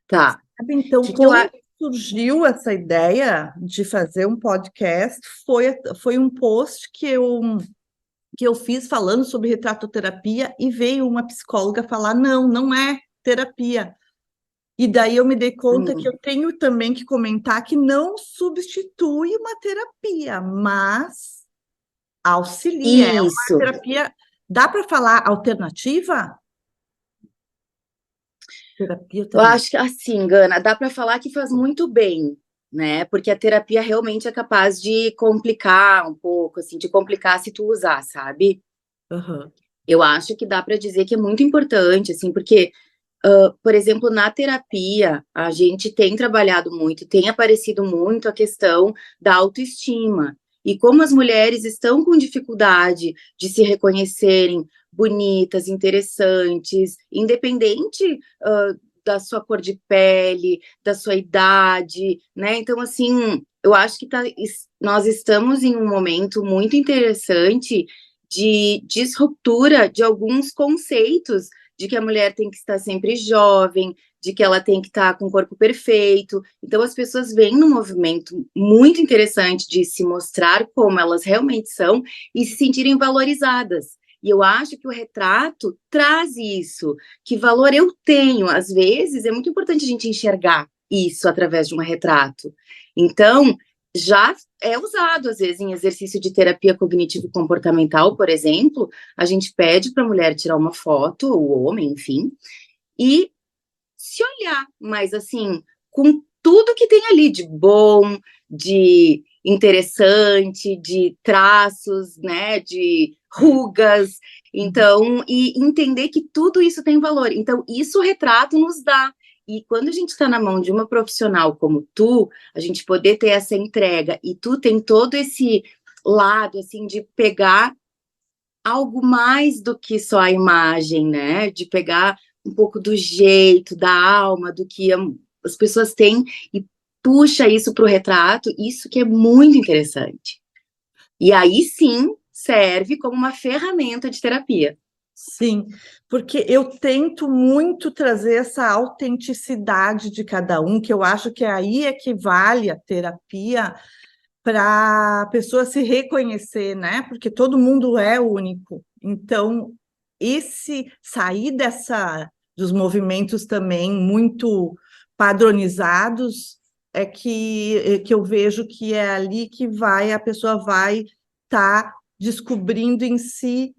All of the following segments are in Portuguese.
Tá. Sabe, então, Que eu como acho. surgiu essa ideia de fazer um podcast? Foi um post que eu fiz falando sobre retratoterapia e veio uma psicóloga falar: não, não é terapia. E daí eu me dei conta que eu tenho também que comentar que não substitui uma terapia, mas auxilia. É uma Isso. terapia. Dá para falar alternativa? Terapia Eu alternativa. acho que assim, Gana, dá para falar que faz muito bem, né? Porque a terapia realmente é capaz de complicar um pouco, assim, de complicar se tu usar, sabe? Aham. Eu acho que dá para dizer que é muito importante, assim, porque, por exemplo, na terapia, a gente tem trabalhado muito, tem aparecido muito a questão da autoestima. E como as mulheres estão com dificuldade de se reconhecerem bonitas, interessantes, independente, da sua cor de pele, da sua idade, né? Então, assim, eu acho que nós estamos em um momento muito interessante de disruptura de alguns conceitos de que a mulher tem que estar sempre jovem, de que ela tem que estar com o corpo perfeito. Então, as pessoas veem num movimento muito interessante de se mostrar como elas realmente são e se sentirem valorizadas. E eu acho que o retrato traz isso. Que valor eu tenho? Às vezes, é muito importante a gente enxergar isso através de um retrato. Então, já é usado, às vezes, em exercício de terapia cognitivo-comportamental, por exemplo, a gente pede para a mulher tirar uma foto, ou o homem, enfim, e se olhar, mas assim, com tudo que tem ali de bom, de interessante, de traços, né, de rugas, então, e entender que tudo isso tem valor. Então, isso o retrato nos dá. E quando a gente está na mão de uma profissional como tu, a gente poder ter essa entrega, e tu tem todo esse lado, assim, de pegar algo mais do que só a imagem, né? De pegar um pouco do jeito, da alma, do que as pessoas têm e puxa isso para o retrato, isso que é muito interessante. E aí sim serve como uma ferramenta de terapia. Sim, porque eu tento muito trazer essa autenticidade de cada um, que eu acho que aí é que vale a terapia para a pessoa se reconhecer, né? Porque todo mundo é único. Então, esse sair dos movimentos também muito padronizados é que eu vejo que é ali que a pessoa vai estar descobrindo em si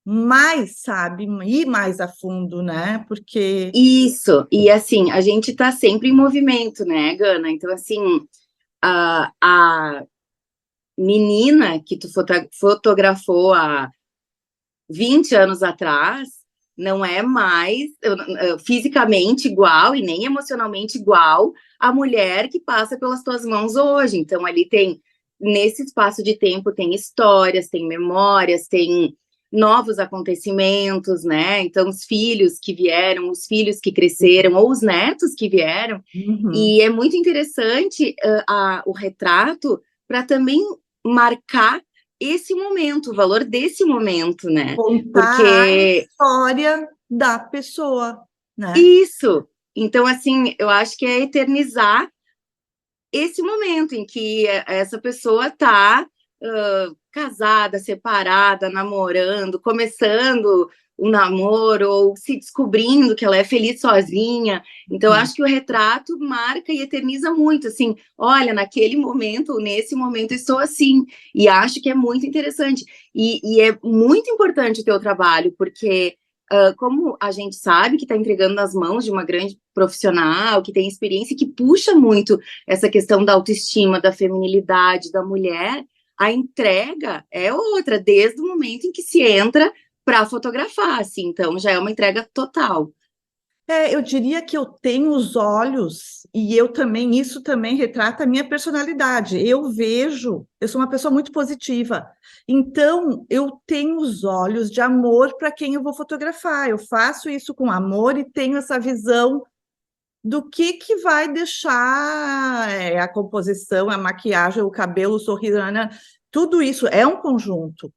mais, sabe, ir mais a fundo, né? Porque Isso, e assim, a gente está sempre em movimento, né, Gana? Então, assim, a menina que tu fotografou há 20 anos atrás, não é mais fisicamente igual e nem emocionalmente igual a mulher que passa pelas tuas mãos hoje. Então, ali tem, nesse espaço de tempo, tem histórias, tem memórias, tem novos acontecimentos, né? Então, os filhos que vieram, os filhos que cresceram, ou os netos que vieram. uhum, E é muito interessante o retrato para também marcar esse momento, o valor desse momento, né? contar a Porque história da pessoa, né? isso, então assim, eu acho que é eternizar esse momento em que essa pessoa está casada, separada, namorando, começando um namoro ou se descobrindo que ela é feliz sozinha. Então, eu Uhum. acho que o retrato marca e eterniza muito, assim, olha, naquele momento, nesse momento, estou assim. E acho que é muito interessante. E é muito importante o teu trabalho, porque como a gente sabe que está entregando nas mãos de uma grande profissional, que tem experiência, que puxa muito essa questão da autoestima, da feminilidade da mulher, a entrega é outra, desde o momento em que se entra para fotografar, assim, então já é uma entrega total. Eu diria que eu tenho os olhos, e eu também, isso também retrata a minha personalidade. Eu sou uma pessoa muito positiva, então eu tenho os olhos de amor para quem eu vou fotografar. Eu faço isso com amor e tenho essa visão do que vai deixar a composição, a maquiagem, o cabelo, o sorriso, né? Tudo isso é um conjunto.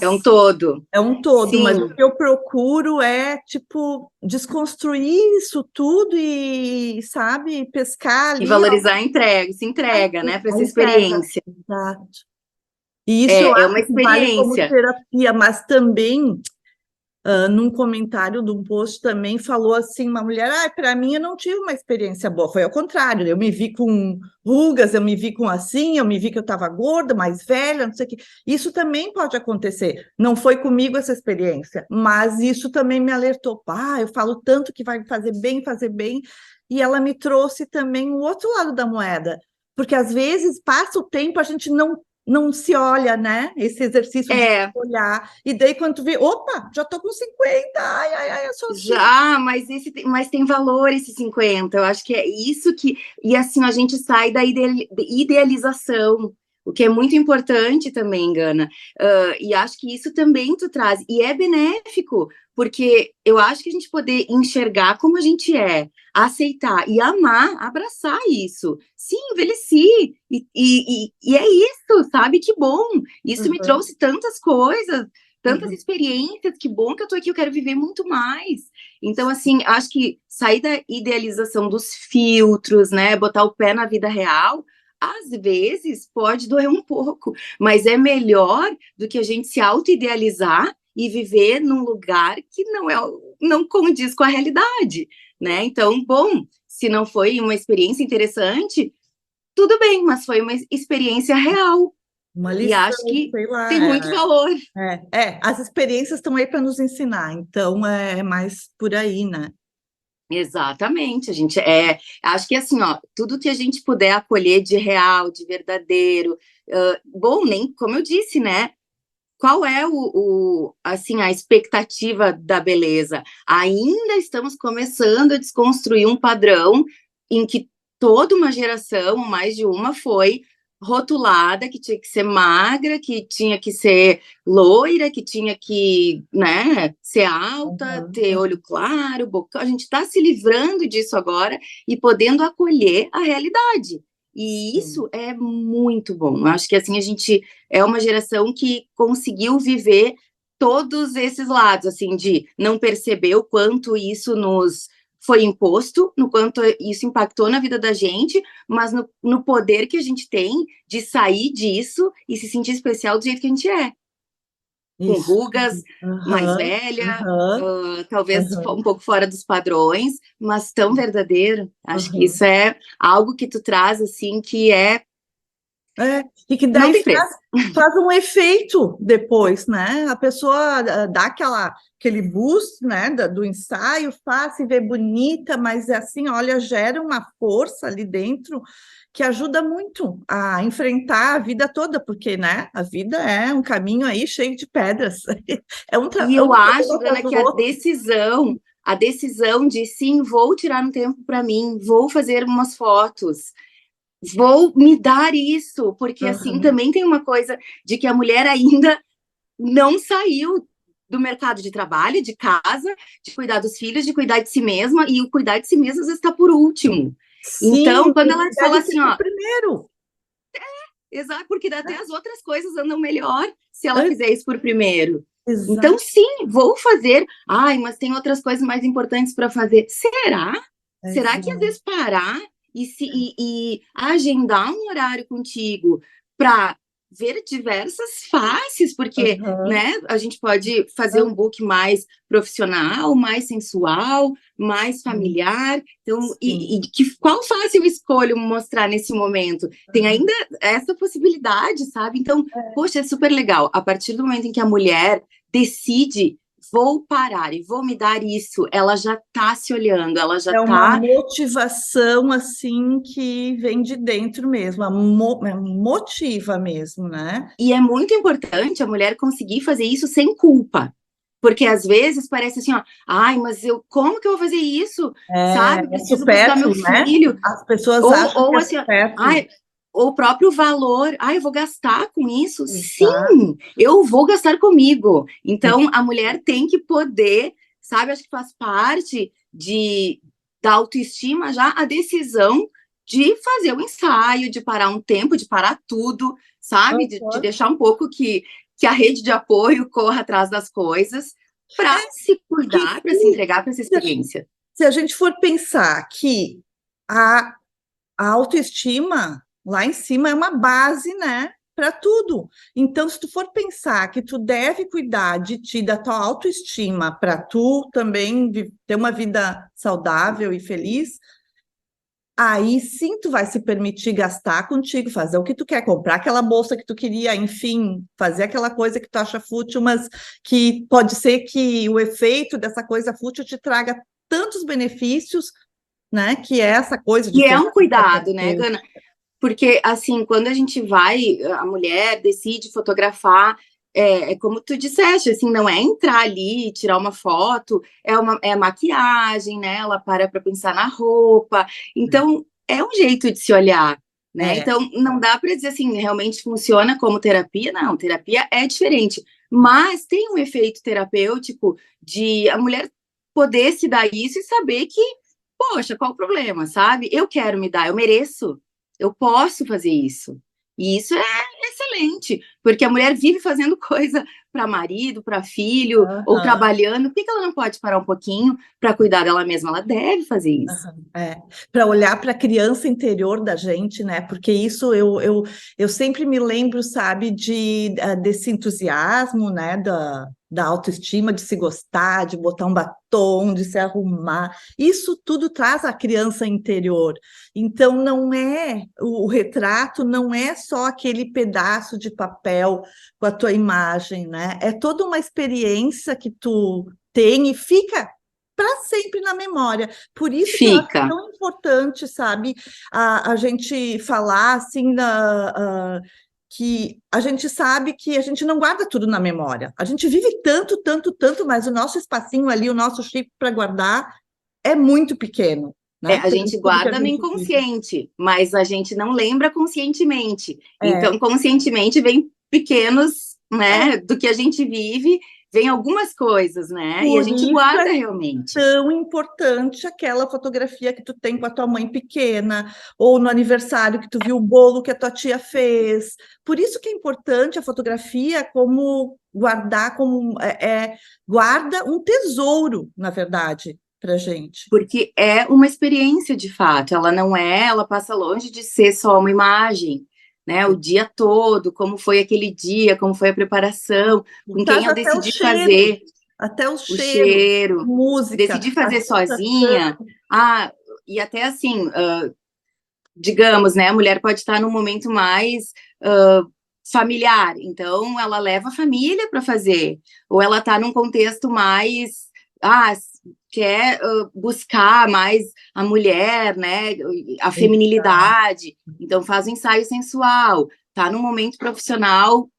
É um mas todo. é um todo, mas o Sim. que eu procuro é, tipo, desconstruir isso tudo e, sabe, pescar E ali, ó, valorizar a entrega, se entrega, né, para a essa entrega. experiência. Exato. E isso eu É uma acho que vale como experiência. terapia, mas também, num comentário de um post também falou assim, uma mulher, para mim eu não tive uma experiência boa, foi ao contrário, eu me vi com rugas, eu me vi com assim, eu me vi que eu estava gorda, mais velha, não sei o quê. Isso também pode acontecer. Não foi comigo essa experiência, mas isso também me alertou. Eu falo tanto que vai fazer bem, e ela me trouxe também o outro lado da moeda, porque às vezes passa o tempo, a gente não se olha, né? Esse exercício de É, olhar. E daí, quando tu vê, opa, já tô com 50, eu sou assim. já, mas tem valor esse 50. Eu acho que é isso que. E assim, a gente sai da idealização, o que é muito importante também, Gana. E acho que isso também tu traz. E é benéfico, porque eu acho que a gente poder enxergar como a gente é, aceitar e amar, abraçar isso. Sim, envelheci. E é isso, sabe? Que bom. Isso me Uhum, trouxe tantas coisas, tantas uhum. experiências, que bom que eu tô aqui, eu quero viver muito mais. Então, assim, acho que sair da idealização dos filtros, né, botar o pé na vida real, às vezes pode doer um pouco, mas é melhor do que a gente se auto-idealizar e viver num lugar que não condiz com a realidade, né? Então, bom, se não foi uma experiência interessante, tudo bem, mas foi uma experiência real Uma e lição, acho que sei tem muito lá. valor. As experiências estão aí para nos ensinar, então é mais por aí, né? Exatamente, a gente acho que assim, ó, tudo que a gente puder acolher de real, de verdadeiro, bom, nem como eu disse, né? Qual é assim, a expectativa da beleza? Ainda estamos começando a desconstruir um padrão em que toda uma geração, mais de uma, foi rotulada que tinha que ser magra, que tinha que ser loira, que tinha que, né, ser alta, Uhum, ter olho claro, boca. A gente está se livrando disso agora e podendo acolher a realidade. E sim. isso é muito bom. Eu acho que assim a gente é uma geração que conseguiu viver todos esses lados, assim, de não perceber o quanto isso nos foi imposto, no quanto isso impactou na vida da gente, mas no poder que a gente tem de sair disso e se sentir especial do jeito que a gente é, com Isso. rugas, mais Aham, velha, aham, talvez um aham, pouco fora dos padrões, mas tão verdadeiro. Acho que aham. isso é algo que tu traz, assim, que E que não daí tem preço. faz um efeito depois, né? A pessoa dá aquele boost, né, do ensaio, faz, se vê bonita, mas é assim, olha, gera uma força ali dentro que ajuda muito a enfrentar a vida toda, porque, né, a vida é um caminho aí cheio de pedras. E É um eu acho, problema Gana, atrás do que outro. a decisão de sim, vou tirar um tempo para mim, vou fazer umas fotos, vou me dar isso, porque assim Aham, também tem uma coisa de que a mulher ainda não saiu do mercado de trabalho, de casa, de cuidar dos filhos, de cuidar de si mesma, e o cuidar de si mesma às vezes está por último. Então, sim, quando tem que ela cuidar fala de si assim, por ó, primeiro, exato, porque até né? as outras coisas andam melhor se ela fizer isso por primeiro. Então, Exato, sim, vou fazer. Ai, mas tem outras coisas mais importantes para fazer. Será? Será que às exato. vezes parar e agendar um horário contigo para ver diversas faces, porque, Aham, né, a gente pode fazer um aham, book mais profissional, mais sensual, mais sim, familiar. Então, sim. qual face eu escolho mostrar nesse momento? Tem ainda essa possibilidade, sabe? Então, poxa, é super legal. A partir do momento em que a mulher decide, vou parar e vou me dar isso, ela já está se olhando, ela já É uma está. motivação assim que vem de dentro mesmo, motiva mesmo, né? E é muito importante a mulher conseguir fazer isso sem culpa. Porque às vezes parece assim, ó, ai, mas como que eu vou fazer isso? Sabe? Eu É preciso buscar meu supérfluo, né? filho. As pessoas Ou, acham que ou é assim, ó, supérfluo. ai, o próprio valor, ai, eu vou gastar com isso? Exato. Sim, eu vou gastar comigo. Então, a mulher tem que poder, sabe? Acho que faz parte da autoestima já a decisão de fazer o ensaio, de parar um tempo, de parar tudo, sabe? De Aham. deixar um pouco que que a rede de apoio corra atrás das coisas para se cuidar, para se entregar para essa experiência. Se a gente for pensar que a autoestima lá em cima é uma base, né, para tudo. Então, se tu for pensar que tu deve cuidar de ti, da tua autoestima, para tu também ter uma vida saudável e feliz, aí sim tu vai se permitir gastar contigo, fazer o que tu quer, comprar aquela bolsa que tu queria, enfim, fazer aquela coisa que tu acha fútil, mas que pode ser que o efeito dessa coisa fútil te traga tantos benefícios, né? Que é essa coisa de E é ter um cuidado, né, Gana? Porque, assim, quando a gente vai, a mulher decide fotografar, como tu disseste, assim, não é entrar ali, tirar uma foto, é maquiagem, né? Ela para pensar na roupa. Então, é um jeito de se olhar, né? Então, não dá para dizer assim, realmente funciona como terapia. Não, terapia é diferente. Mas tem um efeito terapêutico de a mulher poder se dar isso e saber que, poxa, qual o problema, sabe? Eu quero me dar, eu mereço. Eu posso fazer isso. E isso é excelente, porque a mulher vive fazendo coisa para marido, para filho, ou trabalhando. Por que ela não pode parar um pouquinho para cuidar dela mesma? Ela deve fazer isso. Para olhar para a criança interior da gente, né? Porque isso eu sempre me lembro, sabe, desse entusiasmo, né? Da autoestima, de se gostar, de botar um batom, de se arrumar. Isso tudo traz a criança interior. Então, não é o retrato, não é só aquele pedaço de papel com a tua imagem, né? É toda uma experiência que tu tem e fica para sempre na memória. Por isso que eu acho Fica. tão importante, sabe, a gente falar assim que a gente sabe que a gente não guarda tudo na memória. A gente vive tanto, tanto, tanto, mas o nosso espacinho ali, o nosso chip para guardar é muito pequeno, né? A gente Tudo que a guarda no gente vive. inconsciente, mas a gente não lembra conscientemente. É, Então, conscientemente, vem pequenos, né, do que a gente vive, vem algumas coisas, né? E a por gente isso guarda é realmente. tão importante aquela fotografia que tu tem com a tua mãe pequena, ou no aniversário que tu viu o bolo que a tua tia fez. Por isso que é importante a fotografia como guardar, guarda um tesouro, na verdade, para gente. Porque é uma experiência de fato, ela não é, ela passa longe de ser só uma imagem, né? O dia todo, como foi aquele dia, como foi a preparação, com quem Traz eu decidi fazer, até o o cheiro, cheiro, música, decidi a fazer sensação. sozinha. Ah, e até assim, digamos, né? A mulher pode estar num momento mais familiar, então ela leva a família para fazer, ou ela está num contexto mais quer buscar mais a mulher, né? A feminilidade, então faz o ensaio sensual, tá num momento profissional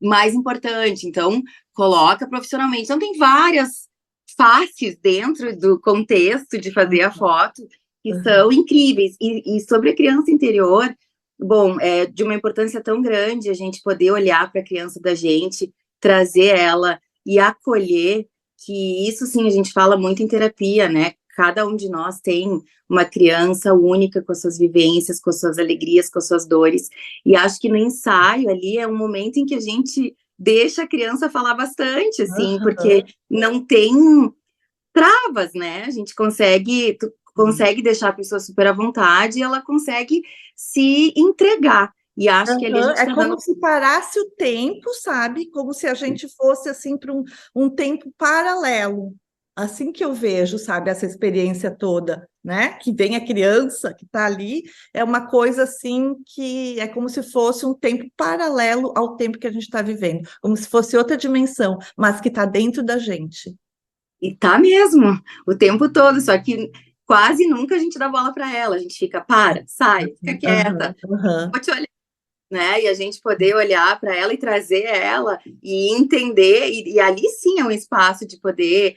mais importante, então coloca profissionalmente. Então tem várias faces dentro do contexto de fazer a foto que são incríveis. E sobre a criança interior, bom, é de uma importância tão grande a gente poder olhar para a criança da gente, trazer ela e acolher, que isso sim a gente fala muito em terapia, né? Cada um de nós tem uma criança única com as suas vivências, com as suas alegrias, com as suas dores. E acho que no ensaio ali é um momento em que a gente deixa a criança falar bastante, assim, porque não tem travas, né? A gente consegue deixar a pessoa super à vontade e ela consegue se entregar. E acho que ali a gente É está dando. como se parasse o tempo, sabe? Como se a gente fosse assim para um tempo paralelo. Assim que eu vejo, sabe, essa experiência toda, né? Que vem a criança que está ali, é uma coisa assim que é como se fosse um tempo paralelo ao tempo que a gente está vivendo, como se fosse outra dimensão, mas que está dentro da gente. E tá mesmo, o tempo todo, só que quase nunca a gente dá bola para ela. A gente fica, sai, fica quieta, vou te olhar, né? E a gente poder olhar para ela e trazer ela e entender, e ali sim é um espaço de poder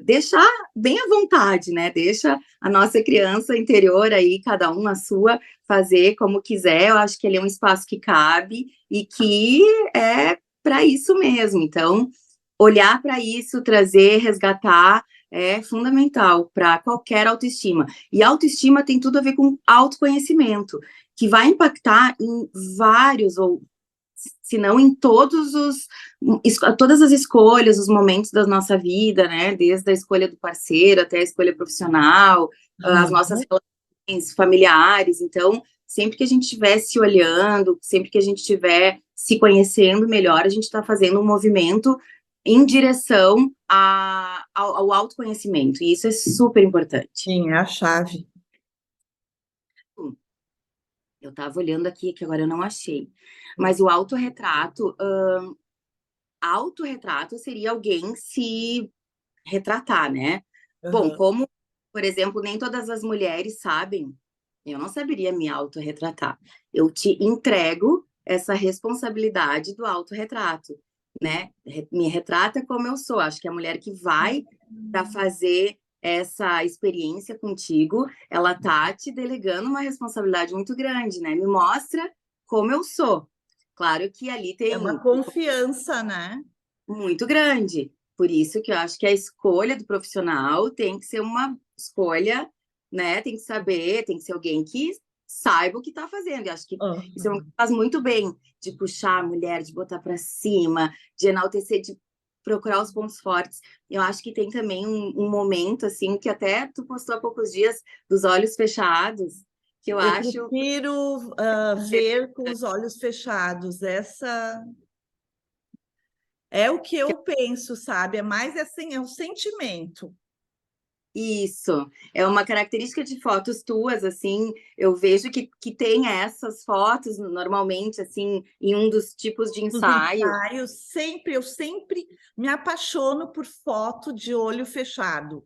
deixar bem à vontade, né? Deixa a nossa criança interior aí, cada um a sua, fazer como quiser. Eu acho que ele é um espaço que cabe e que é para isso mesmo. Então, olhar para isso, trazer, resgatar, é fundamental para qualquer autoestima. E autoestima tem tudo a ver com autoconhecimento, que vai impactar em vários ou se não em todas as escolhas, os momentos da nossa vida, né? Desde a escolha do parceiro até a escolha profissional, as nossas relações familiares. Então, sempre que a gente estiver se olhando, sempre que a gente estiver se conhecendo melhor, a gente está fazendo um movimento em direção ao autoconhecimento, e isso é super importante. Sim, é a chave. Eu estava olhando aqui, que agora eu não achei, mas o autorretrato seria alguém se retratar, né? Bom, como, por exemplo, nem todas as mulheres sabem, eu não saberia me autorretratar. Eu te entrego essa responsabilidade do autorretrato, né? Me retrata como eu sou. Acho que a mulher que vai para fazer essa experiência contigo, ela tá te delegando uma responsabilidade muito grande, né? Me mostra como eu sou. Claro que ali tem É uma confiança, né? muito grande. Por isso que eu acho que a escolha do profissional tem que ser uma escolha, né? Tem que saber, tem que ser alguém que saiba o que está fazendo. Eu acho que isso faz muito bem de puxar a mulher, de botar para cima, de enaltecer, de procurar os pontos fortes. Eu acho que tem também um momento, assim, que até tu postou há poucos dias, dos olhos fechados, que eu acho... prefiro ver com os olhos fechados. Essa é o que eu penso, sabe? É mais assim, é um sentimento. Isso, é uma característica de fotos tuas, assim, eu vejo que tem essas fotos, normalmente, assim, em um dos tipos de Os ensaio. ensaios, eu sempre me apaixono por foto de olho fechado.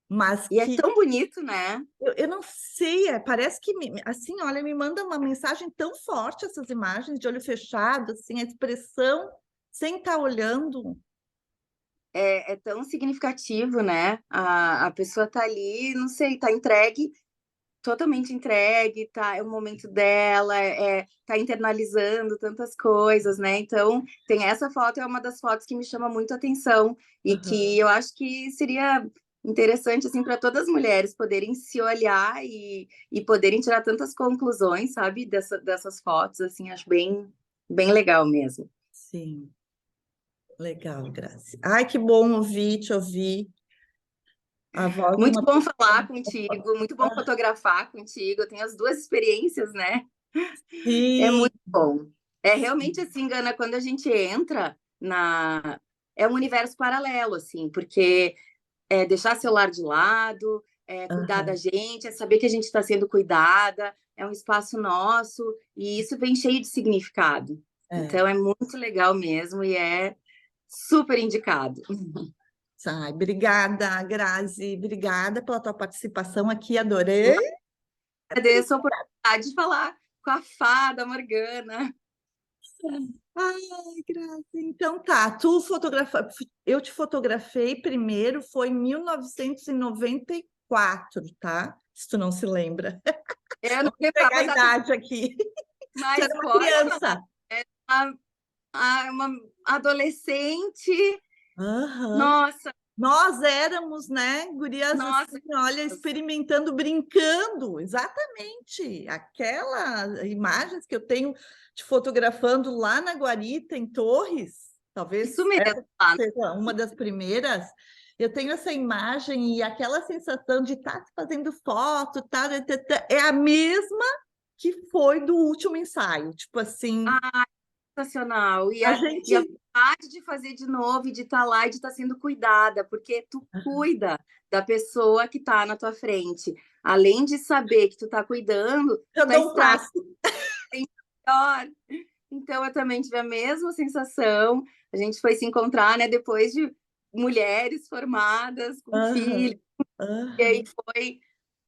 Mas E é tão bonito, né? eu não sei, parece que, assim, olha, me manda uma mensagem tão forte essas imagens de olho fechado, assim, a expressão sem estar olhando. É tão significativo, né? A pessoa tá ali, não sei, tá entregue, totalmente entregue, tá, é o momento dela, tá internalizando tantas coisas, né? Então, tem essa foto, é uma das fotos que me chama muito a atenção e que eu acho que seria interessante, assim, para todas as mulheres poderem se olhar e poderem tirar tantas conclusões, sabe, dessas fotos, assim, acho bem legal mesmo. Sim, legal, Grazi. Ai, que bom te ouvir. A voz de Muito uma bom pessoa. falar contigo, muito bom fotografar contigo, eu tenho as duas experiências, né? É Sim. muito bom. É realmente assim, Gana, quando a gente entra na. É um universo paralelo, assim, porque é deixar celular de lado, é cuidar da gente, é saber que a gente está sendo cuidada, é um espaço nosso, e isso vem cheio de significado. Então é muito legal mesmo e é super indicado. Ai, obrigada, Grazi. Obrigada pela tua participação aqui, adorei. Agradeço a oportunidade de falar com a fada Morgana. Ai, Grazi. Então tá, eu te fotografei primeiro, foi em 1994, tá? Se tu não se lembra. Eu não Vou pegar a lembrava a data, idade aqui. Tu mas era uma pode falar. criança. Uma adolescente. Aham. Nossa, Nós éramos, né, gurias nossa. assim, olha, experimentando, brincando, exatamente. Aquelas imagens que eu tenho te fotografando lá na Guarita, em Torres, talvez Isso mesmo. essa seja uma das primeiras. Eu tenho essa imagem e aquela sensação de estar fazendo foto, é a mesma que foi do último ensaio. Tipo assim, Sensacional. E a e a gente. vontade de fazer de novo, e de estar lá e de estar sendo cuidada, porque tu cuida da pessoa que está na tua frente. Além de saber que tu está cuidando, tu Eu está dou um extraindo passo. melhor. Então, eu também tive a mesma sensação. A gente foi se encontrar, né, depois de mulheres formadas, com filhos, Aham, e aí aham. foi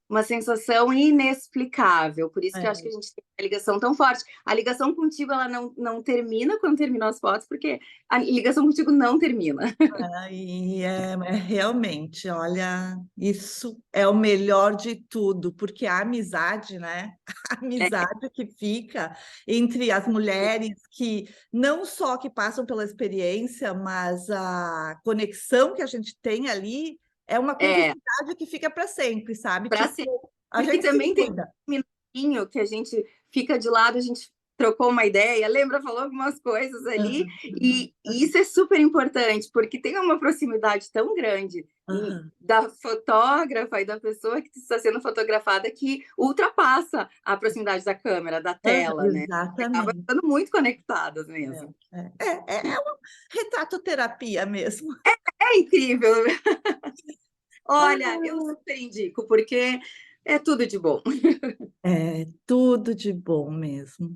uma sensação inexplicável. Por isso que eu acho que a É. gente tem uma ligação tão forte. A ligação contigo, ela não termina quando terminam as fotos, porque a ligação contigo não termina. Aí é realmente, olha, isso é o melhor de tudo, porque a amizade, né? A É, amizade que fica entre as mulheres que não só que passam pela experiência, mas a conexão que a gente tem ali é uma é cumplicidade que fica para sempre, sabe? para Tipo, ser. a Porque gente se também tem cuida. um minutinho que a gente fica de lado, a gente trocou uma ideia, lembra, falou algumas coisas ali, Aham, e isso é super importante, porque tem uma proximidade tão grande aham. da fotógrafa e da pessoa que está sendo fotografada que ultrapassa a proximidade da câmera, da tela, né? Acaba Exatamente. ficando muito conectadas mesmo. É uma retratoterapia mesmo. É incrível. Olha, eu Ah, super indico, porque é tudo de bom. é tudo de bom mesmo.